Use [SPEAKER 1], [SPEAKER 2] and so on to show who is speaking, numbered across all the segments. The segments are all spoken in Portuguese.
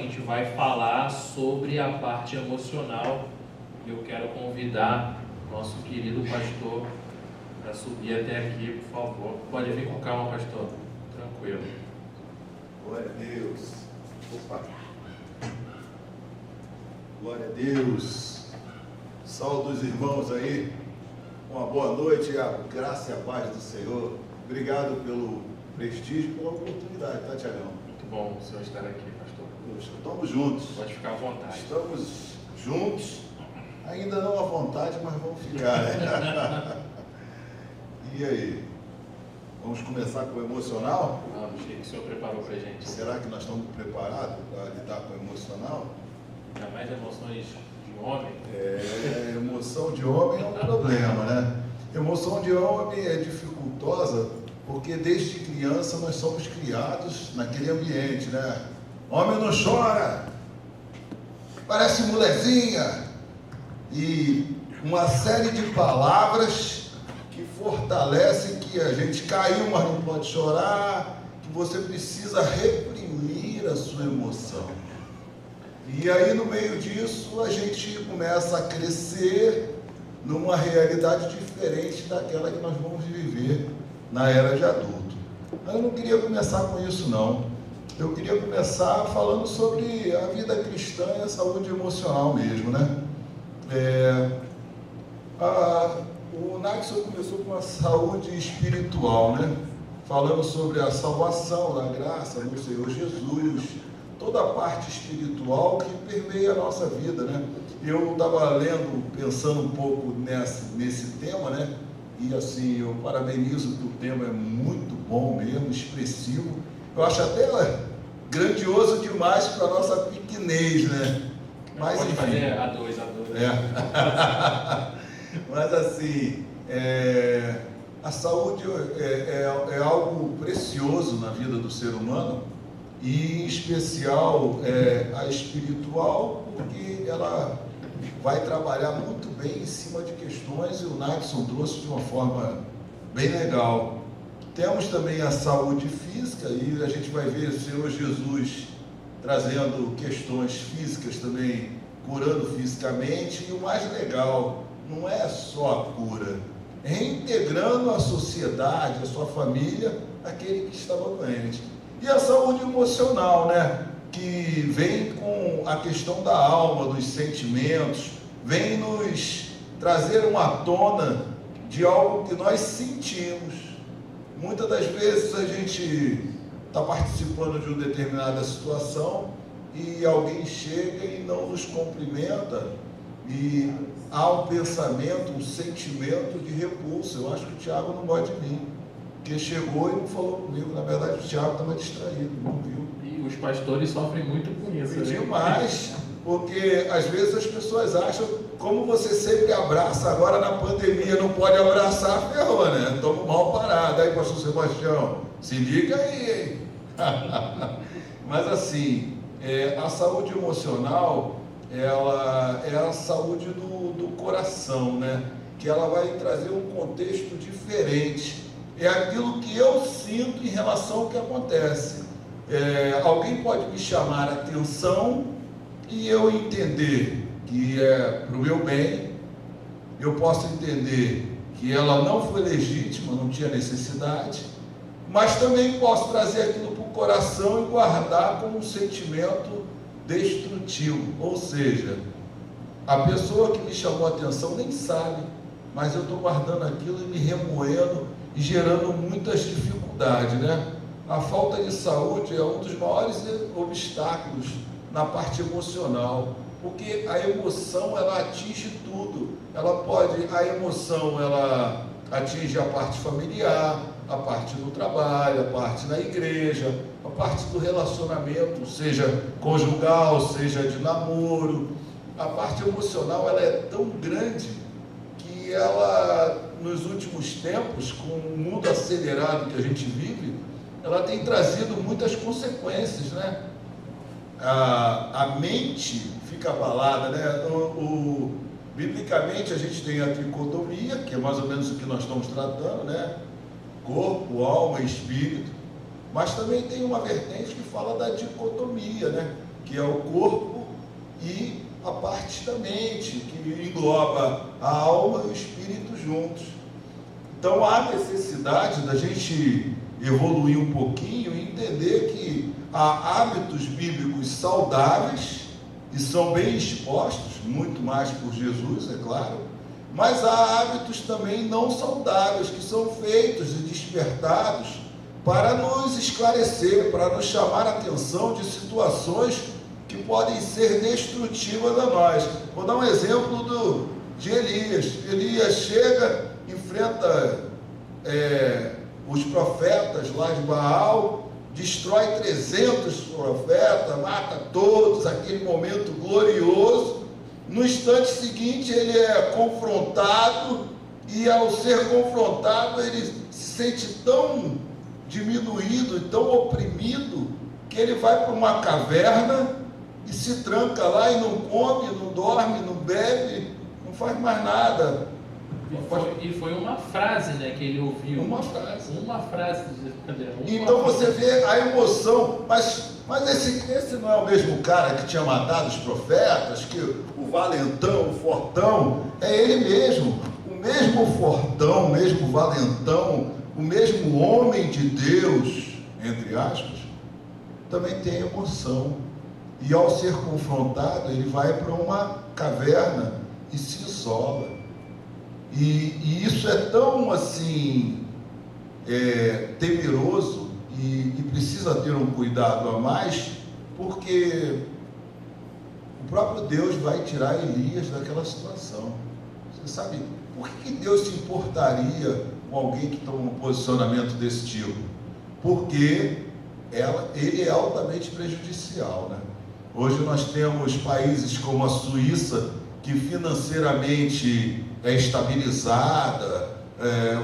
[SPEAKER 1] gente vai falar sobre a parte emocional. E eu quero convidar nosso querido pastor para subir até aqui, por favor. Pode vir com calma, pastor. Tranquilo.
[SPEAKER 2] Glória a Deus. Opa. Glória a Deus. Saúde os irmãos aí. Uma boa noite, a graça e a paz do Senhor. Obrigado pelo prestígio e pela oportunidade, tá, Tiagão?
[SPEAKER 1] Muito bom o senhor estar aqui, pastor.
[SPEAKER 2] Poxa, estamos juntos.
[SPEAKER 1] Pode ficar à vontade.
[SPEAKER 2] Estamos juntos. Ainda não à vontade, mas vamos ficar, né? E aí? Vamos começar com o emocional?
[SPEAKER 1] Vamos, o que o senhor preparou para a gente?
[SPEAKER 2] Será que nós estamos preparados para lidar com o emocional?
[SPEAKER 1] Ainda mais emoções de homem.
[SPEAKER 2] Emoção de homem é um problema, né? Emoção de homem é dificultosa porque desde criança nós somos criados naquele ambiente, né? Homem não chora, parece molezinha, e uma série de palavras que fortalecem que a gente caiu, mas não pode chorar, que você precisa reprimir a sua emoção. E aí, no meio disso, a gente começa a crescer numa realidade diferente daquela que nós vamos viver na era de adulto. Mas eu não queria começar com isso, não. Eu queria começar falando sobre a vida cristã e a saúde emocional mesmo, né? O Naxon começou com a saúde espiritual, né? Falando sobre a salvação, a graça do Senhor Jesus, toda a parte espiritual que permeia a nossa vida, né? Eu estava lendo, pensando um pouco nesse tema, né? E assim, eu parabenizo que o tema é muito bom mesmo, expressivo. Eu acho até grandioso demais para a nossa pequenez, né? Mas,
[SPEAKER 1] pode
[SPEAKER 2] enfim,
[SPEAKER 1] fazer a dois.
[SPEAKER 2] Mas assim, a saúde é algo precioso na vida do ser humano, e em especial a espiritual, porque ela vai trabalhar muito bem em cima de questões, e o Naxon trouxe de uma forma bem legal. Temos também a saúde física, e a gente vai ver o Senhor Jesus trazendo questões físicas também, curando fisicamente, e o mais legal, não é só a cura, é reintegrando a sociedade, a sua família, aquele que estava doente. E a saúde emocional, né? Que vem com a questão da alma, dos sentimentos, vem nos trazer uma tona de algo que nós sentimos. Muitas das vezes a gente está participando de uma determinada situação e alguém chega e não nos cumprimenta, e há um pensamento, um sentimento de repulsa. Eu acho que o Tiago não gosta de mim, porque chegou e não falou comigo. Na verdade, o Tiago estava distraído, não viu.
[SPEAKER 1] E os pastores sofrem muito com isso.
[SPEAKER 2] Demais, porque às vezes as pessoas acham, como você sempre abraça, agora na pandemia não pode abraçar, ferrou, né? Estamos mal parados. Aí, pastor Sebastião, se liga aí, hein? Mas assim, a saúde emocional, ela é a saúde do coração, né? Que ela vai trazer um contexto diferente. É aquilo que eu sinto em relação ao que acontece. Alguém pode me chamar a atenção e eu entender que é para o meu bem. Eu posso entender que ela não foi legítima, não tinha necessidade, mas também posso trazer aquilo para o coração e guardar como um sentimento destrutivo. Ou seja, a pessoa que me chamou a atenção nem sabe, mas eu estou guardando aquilo e me remoendo e gerando muitas dificuldades, né? A falta de saúde é um dos maiores obstáculos na parte emocional, porque a emoção, ela atinge tudo. A emoção, ela atinge a parte familiar, a parte do trabalho, a parte na igreja, a parte do relacionamento, seja conjugal, seja de namoro. A parte emocional, ela é tão grande que ela, nos últimos tempos, com o mundo acelerado que a gente vive, ela tem trazido muitas consequências, né? A mente fica abalada, né? Biblicamente a gente tem a tricotomia, que é mais ou menos o que nós estamos tratando, né? Corpo, alma e espírito. Mas também tem uma vertente que fala da dicotomia, né? que é o corpo, e a parte da mente, que engloba a alma e o espírito juntos. Então há necessidade da gente evoluir um pouquinho e entender que há hábitos bíblicos saudáveis, e são bem expostos, muito mais por Jesus, é claro, mas há hábitos também não saudáveis, que são feitos e despertados para nos esclarecer, para nos chamar a atenção de situações que podem ser destrutivas a nós. Vou dar um exemplo de Elias. Elias chega, enfrenta os profetas lá de Baal, destrói 300 profetas, mata todos, aquele momento glorioso. No instante seguinte ele é confrontado, e ao ser confrontado ele se sente tão diminuído e tão oprimido que ele vai para uma caverna e se tranca lá e não come, não dorme, não bebe, não faz mais nada.
[SPEAKER 1] E foi uma frase, né, que ele ouviu.
[SPEAKER 2] Uma frase.
[SPEAKER 1] Então
[SPEAKER 2] você vê a emoção, mas esse não é o mesmo cara que tinha matado os profetas, que o valentão, o fortão, é ele mesmo, o mesmo fortão, o mesmo valentão, o mesmo homem de Deus, entre aspas, também tem emoção. E ao ser confrontado, ele vai para uma caverna e se isola. E isso é tão assim temeroso e precisa ter um cuidado a mais, porque o próprio Deus vai tirar Elias daquela situação. Você sabe, por que Deus se importaria com alguém que toma um posicionamento desse tipo? Porque ele é altamente prejudicial, né? Hoje nós temos países como a Suíça, que financeiramente é estabilizada,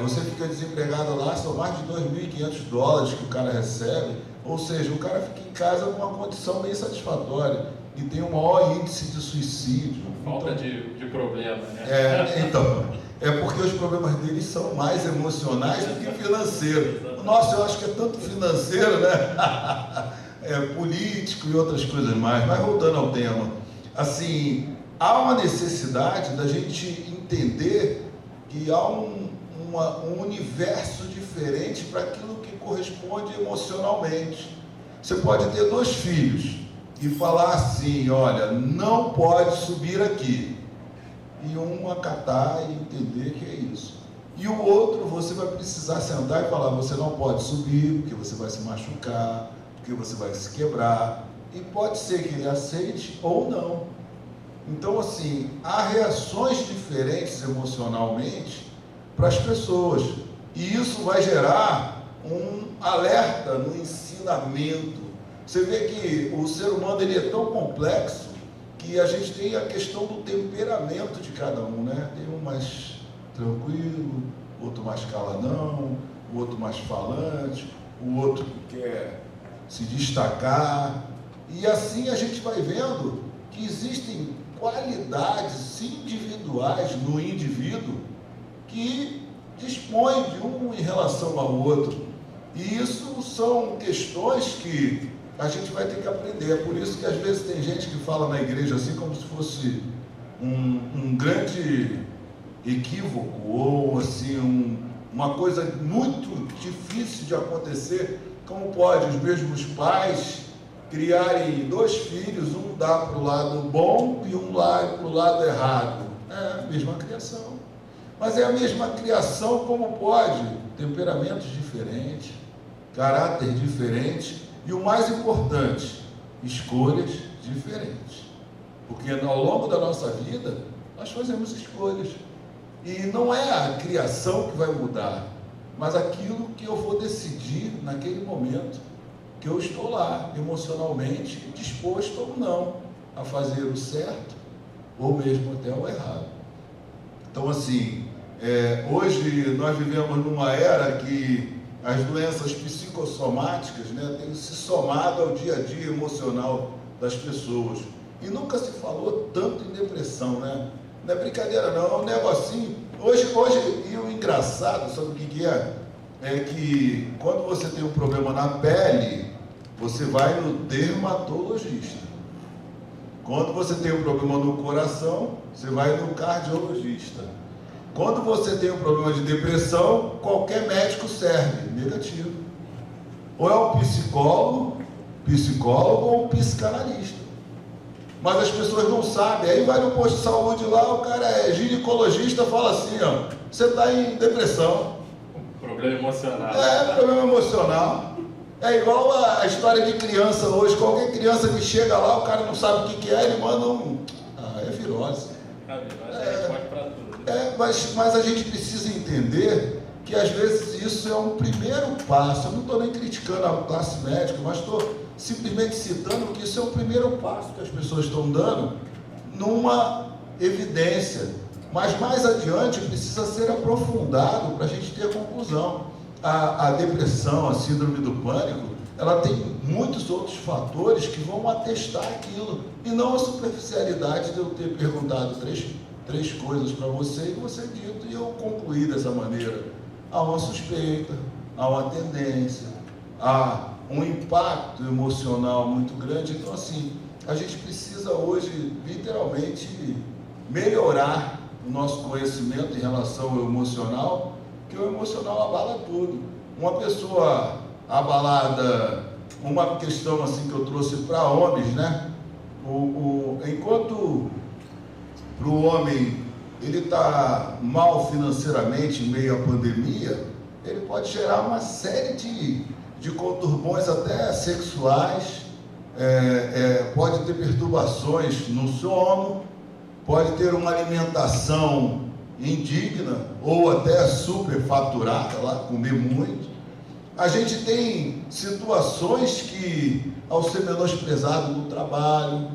[SPEAKER 2] você fica desempregado lá, são mais de $2.500 que o cara recebe, ou seja, o cara fica em casa numa condição bem satisfatória, e tem o maior índice de suicídio.
[SPEAKER 1] Falta de problema, né?
[SPEAKER 2] Então, é porque os problemas deles são mais emocionais do que financeiros. O nosso, eu acho que é tanto financeiro, né? Político e outras coisas mais. Mas voltando ao tema, assim, há uma necessidade da gente entender que há um universo diferente para aquilo que corresponde emocionalmente. Você pode ter 2 filhos e falar assim: olha, não pode subir aqui, e um acatar e entender que é isso, e o outro você vai precisar sentar e falar: você não pode subir porque você vai se machucar, porque você vai se quebrar, e pode ser que ele aceite ou não. Então, assim, há reações diferentes emocionalmente para as pessoas, e isso vai gerar um alerta no ensinamento. Você vê que o ser humano ele é tão complexo que a gente tem a questão do temperamento de cada um, né? Tem um mais tranquilo, outro mais caladão, o outro mais falante, o outro que quer se destacar, e assim a gente vai vendo que existem qualidades individuais no indivíduo que dispõem de um em relação ao outro, e isso são questões que a gente vai ter que aprender. É por isso que às vezes tem gente que fala na igreja assim como se fosse um grande equívoco, ou assim uma coisa muito difícil de acontecer. Como pode os mesmos pais criarem 2 filhos, um dá para o lado bom e um lá para o lado errado? É a mesma criação, mas é a mesma criação. Como pode? Temperamentos diferentes, caráter diferente, e o mais importante, escolhas diferentes, porque ao longo da nossa vida nós fazemos escolhas, e não é a criação que vai mudar, mas aquilo que eu vou decidir naquele momento, que eu estou lá emocionalmente disposto ou não a fazer o certo, ou mesmo até o errado. Então, assim, hoje nós vivemos numa era que as doenças psicossomáticas, né, têm se somado ao dia a dia emocional das pessoas, e nunca se falou tanto em depressão, né? Não é brincadeira não, é um negocinho. Hoje, e o engraçado, sabe o que é? É que quando você tem um problema na pele, você vai no dermatologista. Quando você tem um problema no coração, você vai no cardiologista. Quando você tem um problema de depressão, qualquer médico serve, negativo. Ou é um psicólogo ou um psicanalista. Mas as pessoas não sabem. Aí vai no posto de saúde lá, o cara é ginecologista, fala assim, ó, você está em depressão.
[SPEAKER 1] Problema emocional.
[SPEAKER 2] Problema emocional. É igual a história de criança hoje. Qualquer criança que chega lá, o cara não sabe o que é, ele manda um... é virose.
[SPEAKER 1] Pode para tudo.
[SPEAKER 2] Mas a gente precisa entender que às vezes isso é um primeiro passo. Eu não estou nem criticando a classe médica, mas estou simplesmente citando que isso é o primeiro passo que as pessoas estão dando numa evidência. Mas mais adiante precisa ser aprofundado para a gente ter a conclusão. A depressão, a síndrome do pânico, ela tem muitos outros fatores que vão atestar aquilo, e não a superficialidade de eu ter perguntado três coisas para você e você dito, e eu concluí dessa maneira. Há uma suspeita, há uma tendência, há um impacto emocional muito grande. Então, assim, a gente precisa hoje, literalmente, melhorar o nosso conhecimento em relação ao emocional, que o emocional abala tudo. Uma pessoa abalada, uma questão assim que eu trouxe para homens, né? Enquanto para o homem ele está mal financeiramente em meio à pandemia, ele pode gerar uma série de conturbões até sexuais, pode ter perturbações no sono, pode ter uma alimentação indigna ou até superfaturada, lá, comer muito. A gente tem situações que, ao ser menosprezado no trabalho,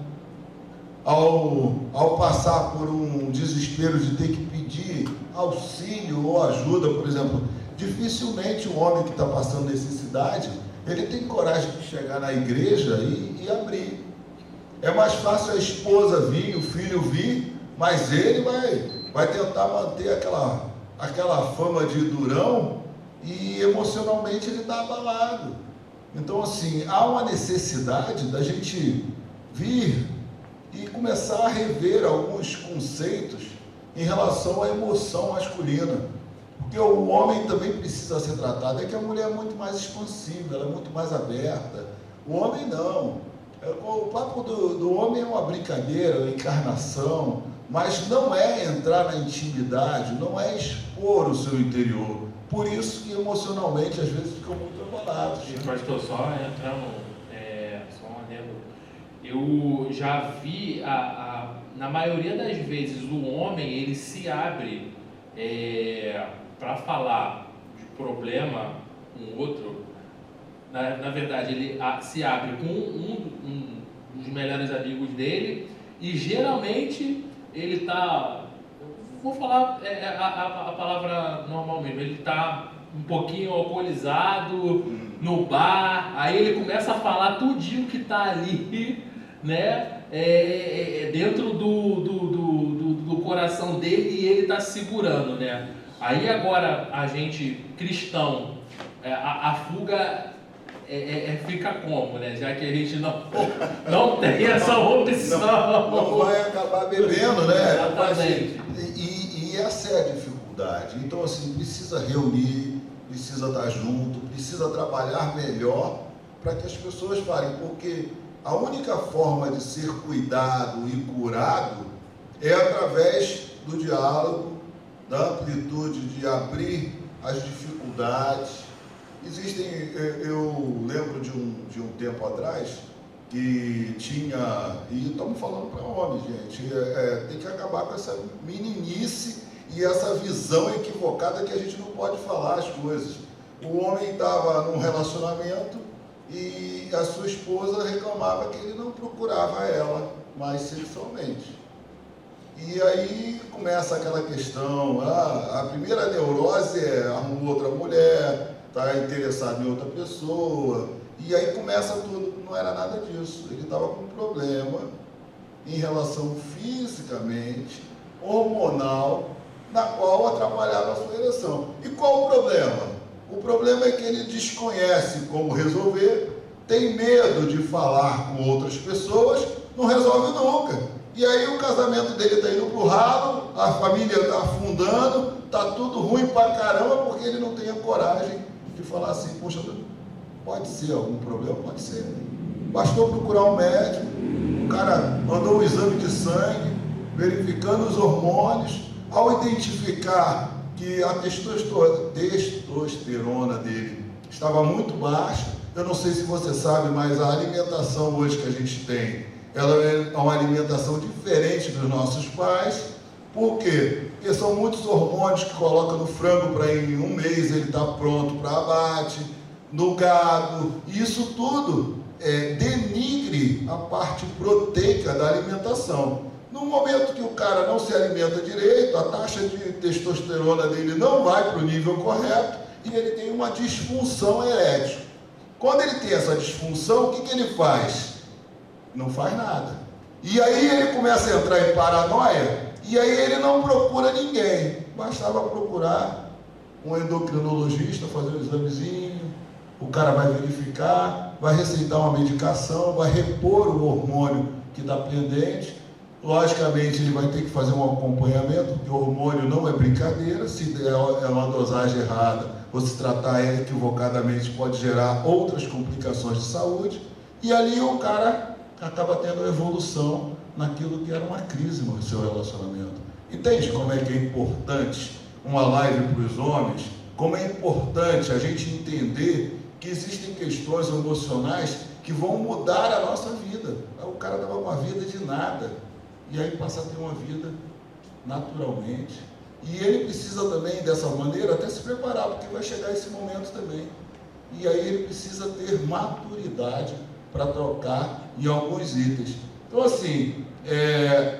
[SPEAKER 2] ao passar por um desespero de ter que pedir auxílio ou ajuda, por exemplo, dificilmente um homem que está passando necessidade, ele tem coragem de chegar na igreja e abrir. É mais fácil a esposa vir, o filho vir, mas ele vai tentar manter aquela fama de durão e emocionalmente ele está abalado. Então, assim, há uma necessidade da gente vir e começar a rever alguns conceitos em relação à emoção masculina. Porque o homem também precisa ser tratado. É que a mulher é muito mais expansiva, ela é muito mais aberta. O homem não. O papo do homem é uma brincadeira, uma encarnação, mas não é entrar na intimidade, não é expor o seu interior. Por isso que emocionalmente às vezes ficam muito abalados.
[SPEAKER 1] E pastor, só entrando, só um adendo. Eu já vi, na maioria das vezes, o homem ele se abre para falar de problema com o outro. Na verdade, ele se abre com um dos melhores amigos dele e geralmente ele está, vou falar a palavra normal mesmo, ele está um pouquinho alcoolizado no bar, aí ele começa a falar tudinho que está ali, né, dentro do coração dele e ele está segurando, né. Aí agora a gente, cristão, a fuga fica como, né? Já que a gente não tem essa opção.
[SPEAKER 2] Não vai acabar bebendo, né?
[SPEAKER 1] Exatamente.
[SPEAKER 2] E essa é a dificuldade. Então, assim, precisa reunir, precisa estar junto, precisa trabalhar melhor para que as pessoas falem, porque a única forma de ser cuidado e curado é através do diálogo, da amplitude de abrir as dificuldades. Existem, eu lembro de um tempo atrás que tinha, e estamos falando para homens, gente, tem que acabar com essa meninice e essa visão equivocada que a gente não pode falar as coisas. O homem estava num relacionamento e a sua esposa reclamava que ele não procurava ela mais sexualmente. E aí começa aquela questão, a primeira neurose arrumou outra mulher, está interessado em outra pessoa, e aí começa tudo, não era nada disso, ele estava com um problema em relação fisicamente, hormonal, na qual atrapalhava a sua ereção. E qual o problema? O problema é que ele desconhece como resolver, tem medo de falar com outras pessoas, não resolve nunca. E aí o casamento dele está indo para o ralo, a família está afundando, está tudo ruim pra caramba, porque ele não tem a coragem de falar assim, poxa, pode ser algum problema? Pode ser. Bastou procurar um médico, o cara mandou um exame de sangue, verificando os hormônios, ao identificar que a testosterona dele estava muito baixa. Eu não sei se você sabe, mas a alimentação hoje que a gente tem, ela é uma alimentação diferente dos nossos pais. Por quê? Porque são muitos hormônios que colocam no frango para em um mês ele estar pronto para abate, no gado. Isso tudo denigre a parte proteica da alimentação. No momento que o cara não se alimenta direito, a taxa de testosterona dele não vai para o nível correto e ele tem uma disfunção erétil. Quando ele tem essa disfunção, o que ele faz? Não faz nada. E aí ele começa a entrar em paranoia e aí ele não procura ninguém. Bastava procurar um endocrinologista, fazer um examezinho, o cara vai verificar, vai receitar uma medicação, vai repor o hormônio que está pendente. Logicamente, ele vai ter que fazer um acompanhamento, porque o hormônio não é brincadeira. Se é uma dosagem errada, ou se tratar equivocadamente, pode gerar outras complicações de saúde. E ali o cara acaba tendo evolução naquilo que era uma crise no seu relacionamento. Entende como é que é importante uma live para os homens? Como é importante a gente entender que existem questões emocionais que vão mudar a nossa vida. O cara dava uma vida de nada. E aí passa a ter uma vida naturalmente. E ele precisa também, dessa maneira, até se preparar, porque vai chegar esse momento também. E aí ele precisa ter maturidade para trocar em alguns itens. Então, assim,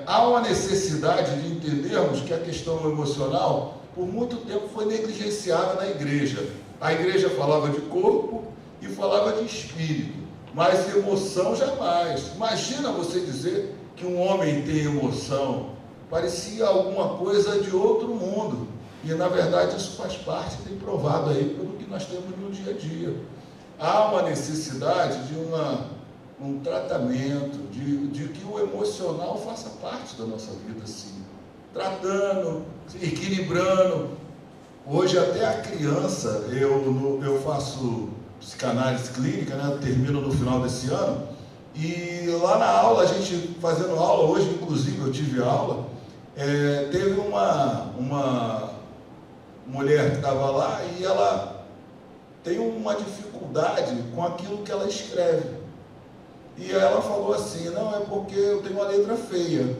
[SPEAKER 2] há uma necessidade de entendermos que a questão emocional, por muito tempo, foi negligenciada na igreja. A igreja falava de corpo e falava de espírito, mas emoção jamais. Imagina você dizer que um homem tem emoção, parecia alguma coisa de outro mundo, e na verdade isso faz parte, tem provado aí pelo que nós temos no dia a dia. Há uma necessidade de um tratamento, de que o emocional faça parte da nossa vida, sim, tratando, equilibrando. Hoje até a criança, eu faço psicanálise clínica, né? Termino no final desse ano. E lá na aula, a gente fazendo aula, hoje inclusive eu tive aula, teve uma mulher que estava lá e ela tem uma dificuldade com aquilo que ela escreve. E ela falou assim, não, é porque eu tenho uma letra feia.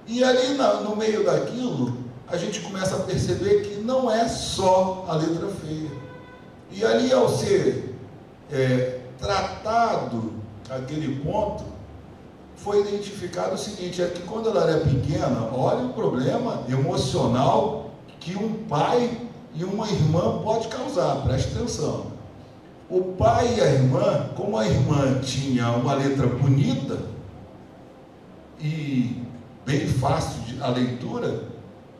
[SPEAKER 2] E ali no meio daquilo, a gente começa a perceber que não é só a letra feia. E ali ao ser tratado aquele ponto, foi identificado o seguinte, é que quando ela era pequena, olha o problema emocional que um pai e uma irmã pode causar, preste atenção. O pai e a irmã, como a irmã tinha uma letra bonita e bem fácil a leitura,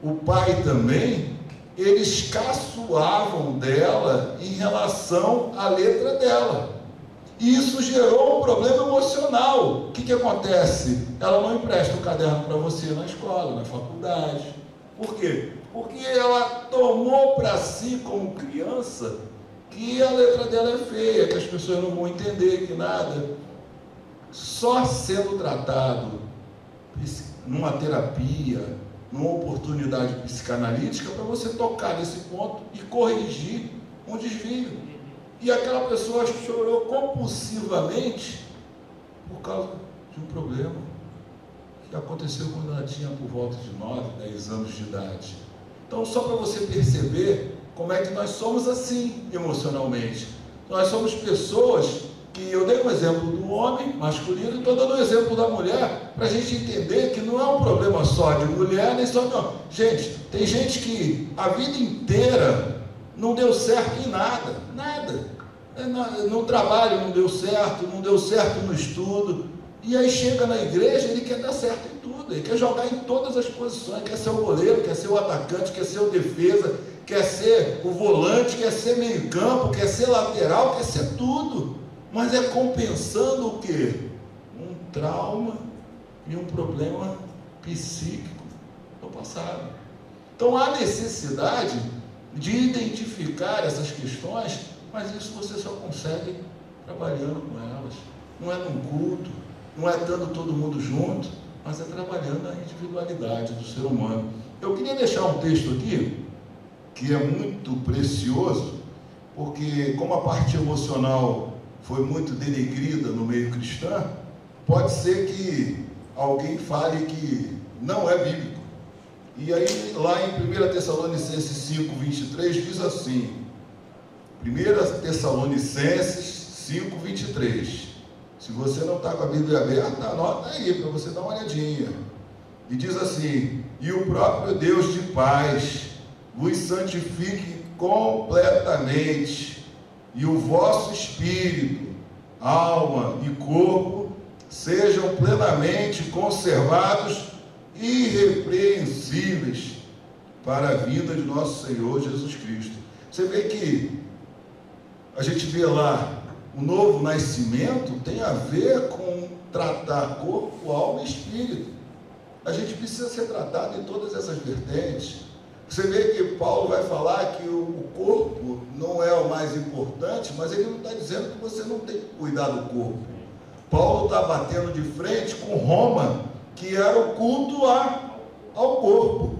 [SPEAKER 2] o pai também, eles caçoavam dela em relação à letra dela. E isso gerou um problema emocional. O que acontece? Ela não empresta o caderno para você na escola, na faculdade. Por quê? Porque ela tomou para si, como criança, que a letra dela é feia, que as pessoas não vão entender, que nada. Só sendo tratado numa terapia, numa oportunidade psicanalítica, para você tocar nesse ponto e corrigir um desvio. E aquela pessoa chorou compulsivamente por causa de um problema que aconteceu quando ela tinha por volta de 9, 10 anos de idade. Então, só para você perceber como é que nós somos assim emocionalmente. Nós somos pessoas que, eu dei um exemplo do homem masculino, estou dando um exemplo da mulher, para a gente entender que não é um problema só de mulher, nem só não. Gente, tem gente que a vida inteira não deu certo em nada, nada. No trabalho não deu certo no estudo, e aí chega na igreja, ele quer dar certo em tudo, ele quer jogar em todas as posições, quer ser o goleiro, quer ser o atacante, quer ser o defesa, quer ser o volante, quer ser meio campo, quer ser lateral, quer ser tudo, mas é compensando o quê? Um trauma e um problema psíquico no passado. Então há necessidade de identificar essas questões, mas isso você só consegue trabalhando com elas. Não é num culto, não é estando todo mundo junto, mas é trabalhando a individualidade do ser humano. Eu queria deixar um texto aqui, que é muito precioso, porque como a parte emocional foi muito denegrida no meio cristão, pode ser que alguém fale que não é bíblico. E aí, lá em 1 Tessalonicenses 5, 23, diz assim, 1 Tessalonicenses 5, 23, se você não está com a Bíblia aberta, anota aí, para você dar uma olhadinha. E diz assim, e o próprio Deus de paz vos santifique completamente, e o vosso espírito, alma e corpo sejam plenamente conservados irrepreensíveis para a vinda de nosso Senhor Jesus Cristo. Você vê que a gente vê lá o novo nascimento tem a ver com tratar corpo, alma e espírito. A gente precisa ser tratado em todas essas vertentes. Você vê que Paulo vai falar que o corpo não é o mais importante, mas ele não está dizendo que você não tem que cuidar do corpo. Paulo está batendo de frente com Roma, que era o culto ao corpo.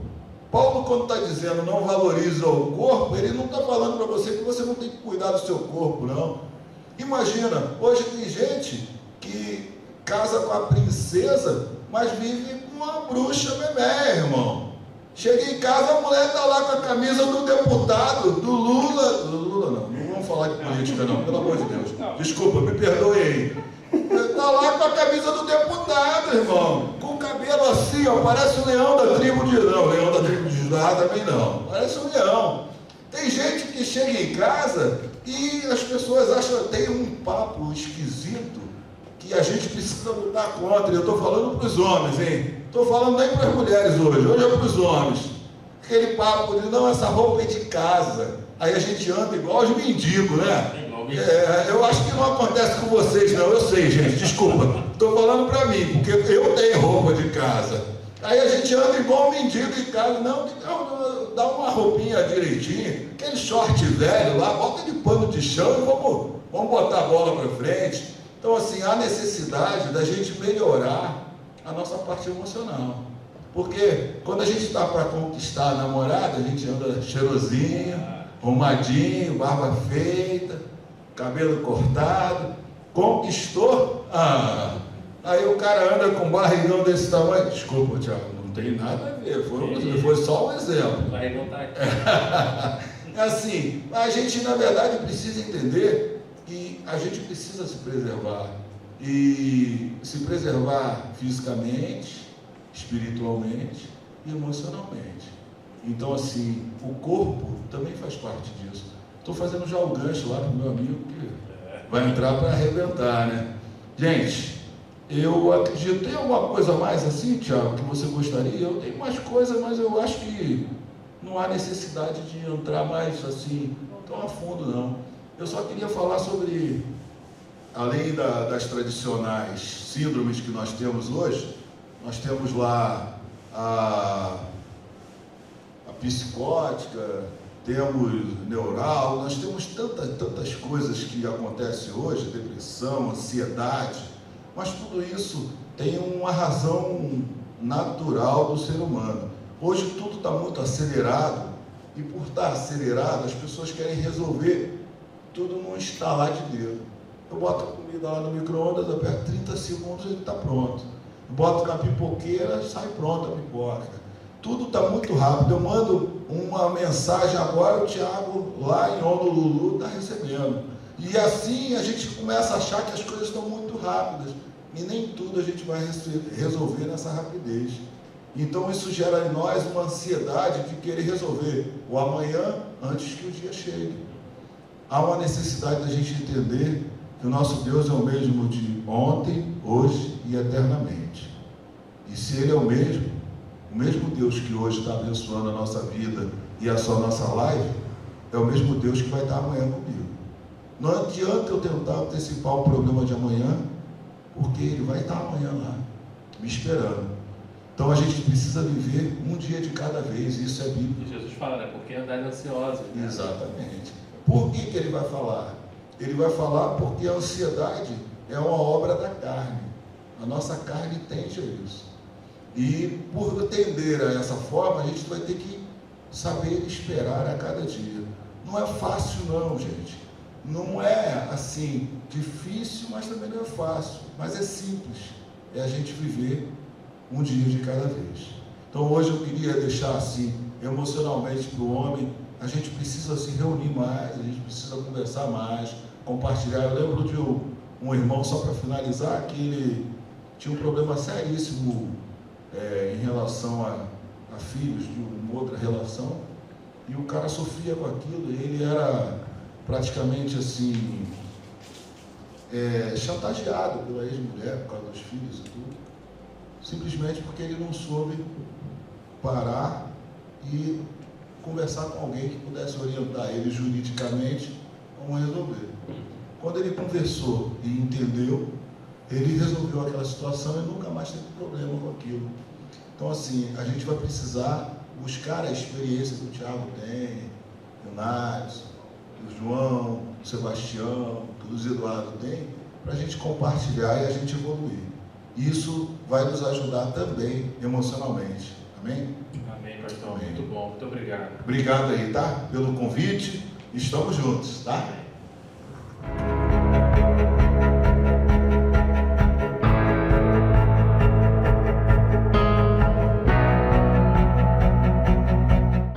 [SPEAKER 2] Paulo, quando está dizendo não valoriza o corpo, ele não está falando para você que você não tem que cuidar do seu corpo, não. Imagina, hoje tem gente que casa com a princesa, mas vive com uma bruxa bebê, irmão. Chega em casa, a mulher está lá com a camisa do deputado, do Lula não vamos falar de política não, pelo amor de Deus. Desculpa, me perdoe aí. Está lá com a camisa do deputado, irmão, com o cabelo assim, ó, parece o leão da tribo de... Não, leão da tribo de Judá também não, parece um leão. Tem gente que chega em casa e as pessoas acham, tem um papo esquisito que a gente precisa lutar contra. Eu estou falando para os homens, hein? Estou falando nem para as mulheres hoje é para os homens. Aquele papo de, não, essa roupa é de casa. Aí a gente anda igual os mendigos, né? Eu acho que não acontece com vocês, não. Eu sei, gente, desculpa. Estou falando para mim, porque eu tenho roupa de casa. Aí a gente anda igual um mendigo em casa. Não, dá uma roupinha direitinho, aquele short velho lá, bota de pano de chão e vamos botar a bola para frente. Então, assim, há necessidade da gente melhorar a nossa parte emocional. Porque quando a gente está para conquistar a namorada, a gente anda cheirosinho, arrumadinho, barba feita, cabelo cortado. Conquistou? Aí o cara anda com um barrigão desse tamanho. Desculpa, Thiago, não tem nada a ver. Foi só um exemplo. O barrigão está aqui. Assim, a gente, na verdade, precisa entender que a gente precisa se preservar. E se preservar fisicamente, espiritualmente e emocionalmente. Então, assim, o corpo também faz parte disso. Estou fazendo já o gancho lá para o meu amigo, que vai entrar para arrebentar, né? Gente, eu acredito, tem alguma coisa mais assim, Thiago, que você gostaria? Eu tenho mais coisas, mas eu acho que não há necessidade de entrar mais assim, tão a fundo, não. Eu só queria falar sobre, além das tradicionais síndromes que nós temos hoje, nós temos lá a psicótica, temos neural, nós temos tantas coisas que acontecem hoje, depressão, ansiedade, mas tudo isso tem uma razão natural do ser humano. Hoje tudo está muito acelerado, e por estar acelerado, as pessoas querem resolver tudo num estalar de dedo. Eu boto a comida lá no micro-ondas, aperto 30 segundos e ele está pronto. Eu boto com a pipoqueira, sai pronta a pipoca. Tudo está muito rápido. Eu mando uma mensagem agora, o Thiago lá em Honolulu está recebendo. E assim a gente começa a achar que as coisas estão muito rápidas. E nem tudo a gente vai resolver nessa rapidez. Então isso gera em nós uma ansiedade de querer resolver o amanhã antes que o dia chegue. Há uma necessidade da gente entender que o nosso Deus é o mesmo de ontem, hoje e eternamente. E se Ele é o mesmo Deus que hoje está abençoando a nossa vida e a nossa live, é o mesmo Deus que vai estar amanhã comigo. Não adianta eu tentar antecipar o programa de amanhã, porque Ele vai estar amanhã lá. me esperando. Então a gente precisa viver um dia de cada vez, isso é bíblico.
[SPEAKER 1] E Jesus fala, né? Porque andar ansioso. Né?
[SPEAKER 2] Exatamente. Por que ele vai falar? Ele vai falar porque a ansiedade é uma obra da carne. A nossa carne tende a isso. E por tender a essa forma, a gente vai ter que saber esperar a cada dia. Não é fácil não, gente. Não é assim difícil, mas também não é fácil. Mas é simples. É a gente viver um dia de cada vez. Então hoje eu queria deixar assim, emocionalmente para o homem, a gente precisa se reunir mais, a gente precisa conversar mais, compartilhar. Eu lembro de um irmão, só para finalizar, que ele tinha um problema seríssimo em relação a filhos de uma outra relação, e o cara sofria com aquilo, e ele era praticamente assim, chantageado pela ex-mulher por causa dos filhos e tudo, simplesmente porque ele não soube parar e conversar com alguém que pudesse orientar ele juridicamente como resolver. Quando ele conversou e entendeu, ele resolveu aquela situação e nunca mais teve problema com aquilo. Então assim, a gente vai precisar buscar a experiência que o Tiago tem, o Nários, o João, o Sebastião, que o Luiz Eduardo tem, para a gente compartilhar e a gente evoluir. Isso vai nos ajudar também emocionalmente. Amém?
[SPEAKER 1] Amém, pastor.
[SPEAKER 2] Amém.
[SPEAKER 1] Muito bom. Muito obrigado.
[SPEAKER 2] Obrigado aí, tá? Pelo convite. Estamos juntos, tá?